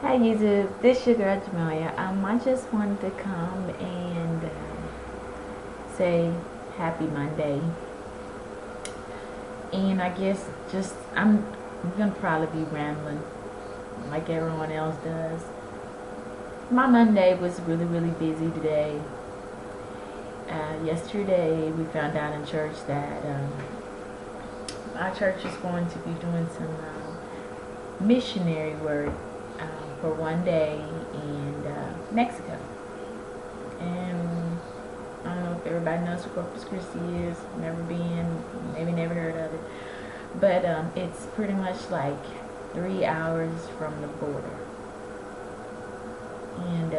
Hi YouTube, this your girl Jamelia. I just wanted to come and say happy Monday. And I guess I'm gonna probably be rambling like everyone else does. My Monday was really busy today. Yesterday we found out in church that our church is going to be doing some missionary work for one day in Mexico. And I don't know if everybody knows what Corpus Christi is. Never been, maybe never heard of it. But it's pretty much like 3 hours from the border. And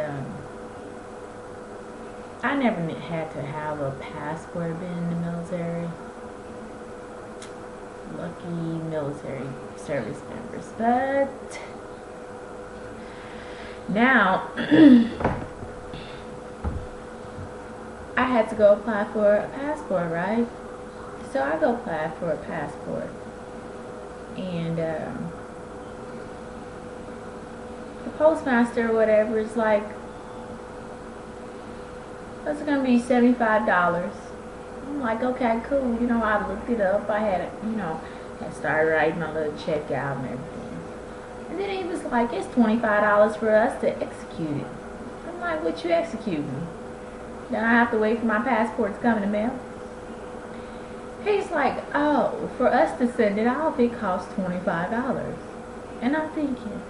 I never had to have a passport being in the military. Lucky military service members. But now I had to go apply for a passport, right? So I go apply for a passport, and the postmaster or whatever is like, it's gonna be $75. I'm like, okay, cool. I looked it up. I had, I started writing my little check out and everything. And then he was like, it's $25 for us to execute it. I'm like, what you executing? Then I have to wait for my passport to come in the mail. He's like, oh, for us to send it off, it costs $25. And I'm thinking,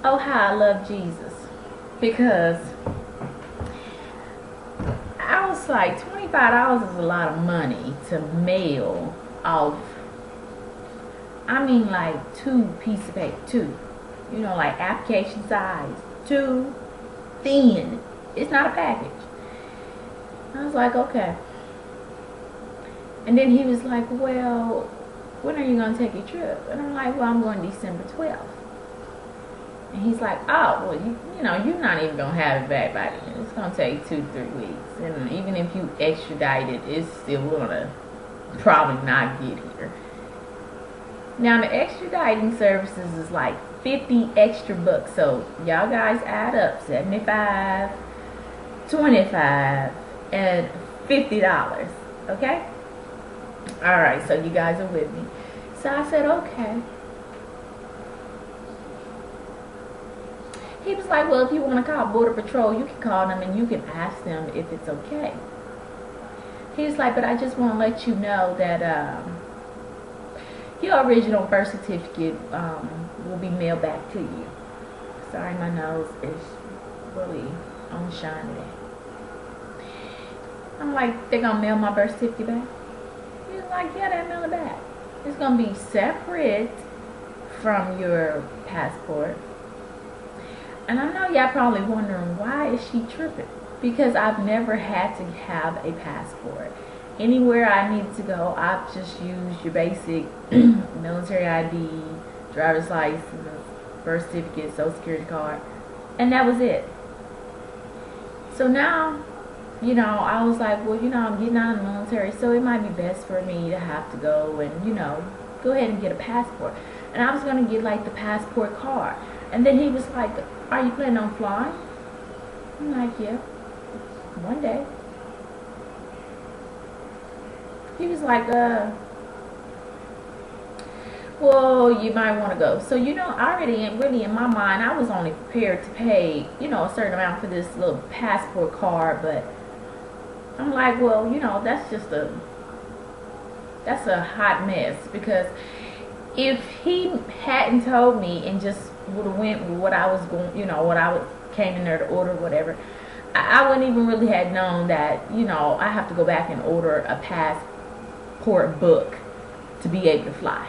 oh, how I love Jesus. Because I was like, $25 is a lot of money to mail off. I mean, like 2 pieces of paper, 2. Like application size, 2, thin. It's not a package. I was like, okay. And then he was like, well, when are you going to take your trip? And I'm like, well, I'm going December 12th. And he's like, oh, well, you're not even going to have it back by then. It's going to take 2-3 weeks. And even if you extradite it, it's still going to probably not get here. Now, the extraditing services is like 50 extra bucks. So, y'all guys add up 75, 25, and $50. Okay? Alright, so you guys are with me. So I said, okay. He was like, well, if you want to call Border Patrol, you can call them and you can ask them if it's okay. He was like, but I just want to let you know that your original birth certificate will be mailed back to you. Sorry, my nose is really on shine today. I'm like, they're going to mail my birth certificate back? He was like, yeah, they'll mail it back. It's going to be separate from your passport. And I know y'all probably wondering, why is she tripping? Because I've never had to have a passport. Anywhere I need to go, I've just used your basic military ID, driver's license, birth certificate, social security card, and that was it. So now, I was like, well, I'm getting out of the military, so it might be best for me to have to go and, go ahead and get a passport. And I was going to get, like, the passport card. And then he was like, are you planning on flying? I'm like, yeah, one day. He was like, well, you might want to go. So, already really in my mind, I was only prepared to pay, a certain amount for this little passport card. But I'm like, well, that's a hot mess. Because if he hadn't told me and just would have went with what I was going, came in there to order, whatever, I wouldn't even really have known that, I have to go back and order a passport book to be able to fly.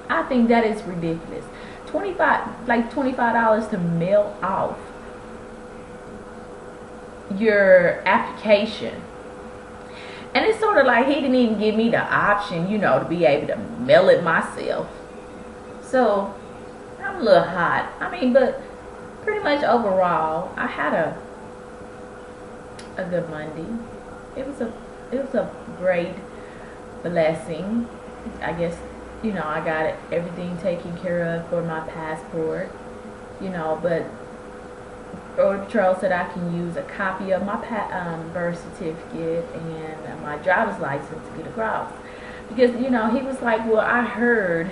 I think that is ridiculous. $25 to mail off your application. And it's sort of like he didn't even give me the option, to be able to mail it myself. So I'm a little hot. I mean, but pretty much overall, I had a good Monday. It was a great blessing. I guess you know, I got everything taken care of for my passport, you know, but Border Patrol said I can use a copy of my birth certificate and my driver's license to get across. Because, you know, he was like, well, I heard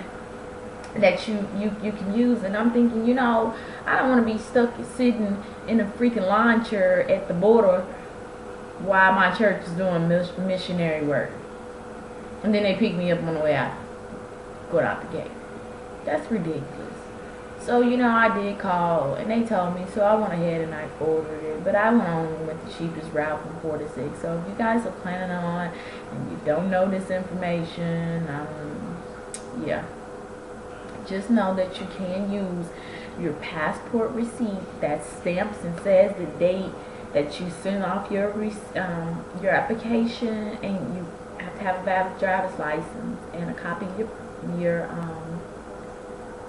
that you can use, and I'm thinking, you know, I don't want to be stuck sitting in a freaking lawn chair at the border while my church is doing missionary work. And then they pick me up on the way out, going out the gate. That's ridiculous. So, you know, I did call, and they told me, so I went ahead and I ordered it. But I went on with the cheapest route from 4 to 6. So if you guys are planning on, and you don't know this information, yeah, just know that you can use your passport receipt that stamps and says the date that you sent off your application, and you have to have a valid driver's license and a copy of your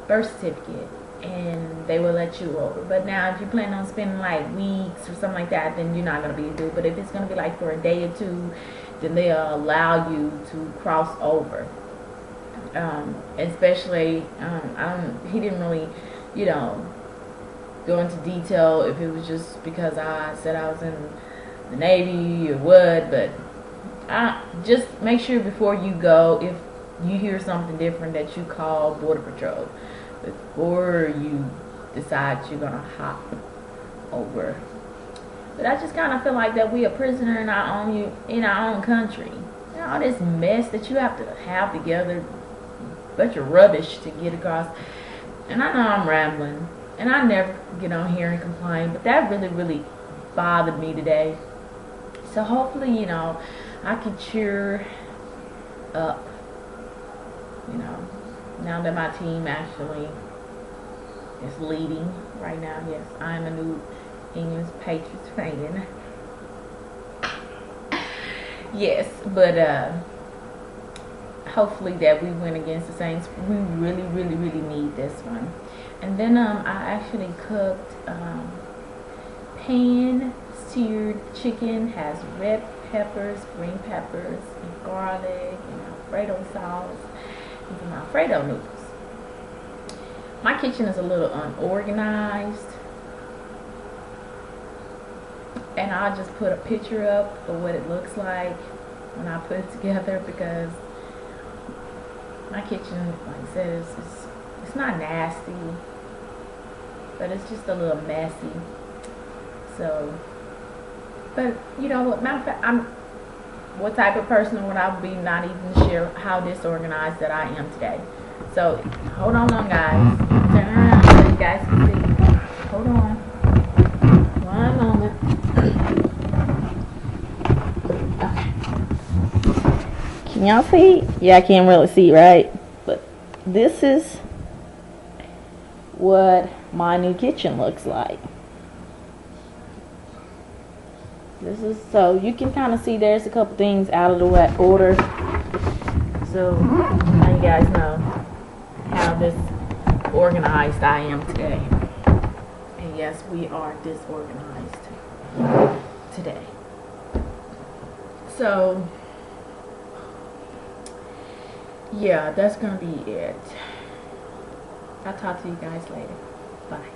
birth certificate, and they will let you over. But now if you plan on spending like weeks or something like that, then you're not going to be able to do it. But if it's going to be like for a day or two, then they'll allow you to cross over. Especially he didn't really, you know, go into detail if it was just because I said I was in the Navy or what, but just make sure before you go, if you hear something different, that you call Border Patrol before you decide you're gonna hop over. But I just kind of feel like that we a prisoner in our own country. You know, all this mess that you have to have together, bunch of rubbish to get across. And I know I'm rambling, and I never get on here and complain, but that really bothered me today. So hopefully, you know, I can cheer up, you know, now that my team actually is leading right now. Yes, I'm a New England Patriots fan. Yes, but hopefully that we win against the Saints. We really need this one. And then I actually cooked pan-seared chicken. Has red peppers, green peppers, and garlic, and Alfredo sauce, and some Alfredo noodles. My kitchen is a little unorganized, and I'll just put a picture up of what it looks like when I put it together, because my kitchen, like I said, it's not nasty, but it's just a little messy. So, but you know what, matter of fact, I'm what type of person would I be not even share how disorganized that I am today. So hold on, guys. Turn around so you guys can see. Hold on. One moment. Okay. Can y'all see? Yeah, I can't really see, right? But this is what my new kitchen looks like. This is, so you can kind of see there's a couple things out of the way order. So now you guys know how disorganized I am today. And yes, we are disorganized today. So yeah, that's gonna be it. I'll talk to you guys later. Bye.